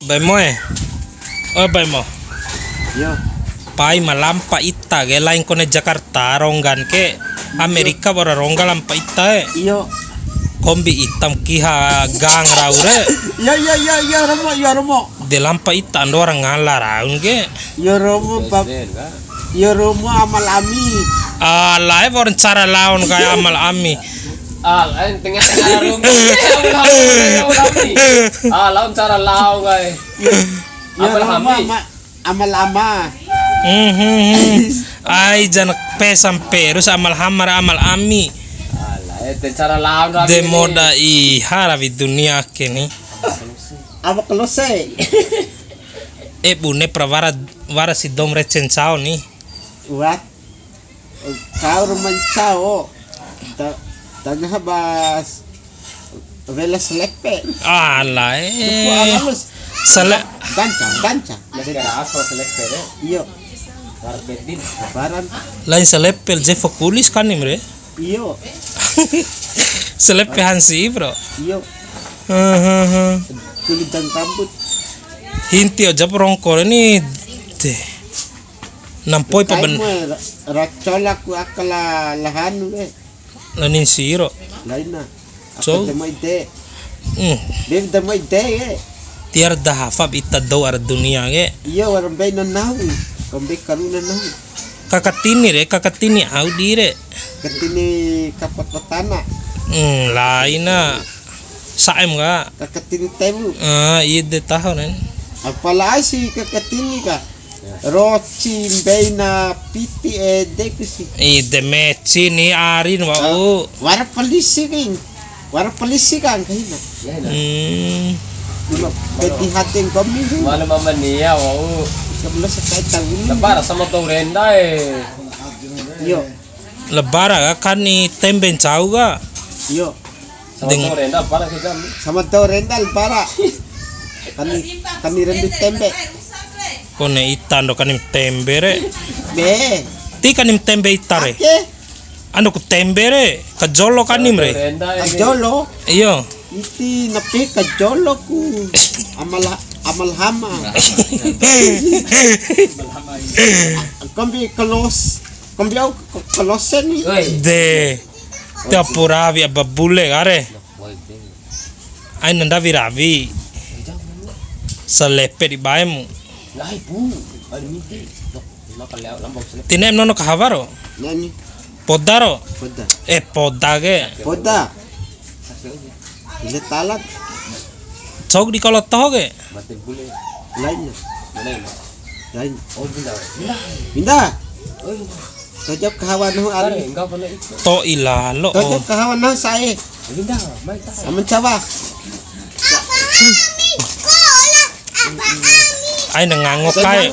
Bay mo bay mo. Yo. Pai malampa ita ge lain ko na Jakarta ronggan ke Amerika bara rongga lampa ita Iyo. Kombi hitam kiha gang raure. Ya Romo. De lampa ita ando orang ngalar raun ge. Ya Romo bab. Ya Romo amal ami. Live orang cara lawan kayak amal ami. Lain tengah-tengah room. Lawan cara lawan guys. Ya Romo amal ama. Ay jangan pesam perus amal hamar amal ami. Lain cara lawan. De moda ihara di dunia kini. Apa kelose? Bune pravara si dom recensao ni. What? Kau romancao. Tanya habas. Velas lepe. Sele Ganca. Masih ada asal selek pere. Iyo. Karpetin. Baran. lain selepel je fokulis kan imre. Iyo. Selepe hansi bro. Iyo. Kulit dan rambut. Hinti aja perongkol ini deh. Nampoi paben Racola ku akala lahan we. lanin siro. Laina. So? Apa demai de. Dem demai de. Tiar dah hafab ita do ar dunia ge. Iya orang bay na nahu. Kombe karuna nahu. Kakatini au dire. Ketini kapat petana. Laina saem ga. Kaketini temu. Iya de tahu nen. Apalagi si kaketini ka. Roci beina piti dekusi. De meci ni arin wau. Wara polisi kan kahina. Dulu peti hating kami. Mana mama nia wow. Sebelah sekait tahun. Lebar sama tuh renda Yo. Lebara ga kan ni temben cau ga. Yo. Sama tuh renda para kita. Sama tau rental para. Kani rendu tembe. Kone itan do kanim tembe re. Be. Ti kanim tembe itare. Ake. Ando ku tembe re. Kajolo kanim re. Renda Ajolo. Iyo. Iti napi kajolo ku. Amal hama. Kombi kolosen ni. De tapuravi ababule gare. Ai nanda viravi. Salepe di baemu. Lai bu. Ada mimpi. Makan lambok selek. Tinem nono kahavaro. Nani. Podaro. Poda. Poda ge. Poda. Ile talat. Cok di kalau toh ge. Mati bule. Lainnya. Lain. Oh pindah. Pindah. Oh. Tojok kahawan ho ari. Enggak boleh itu. To ilalo. Tojok kahawan ho sae. Pindah. Mai tak. Aman cawa. Ai nangangok kai.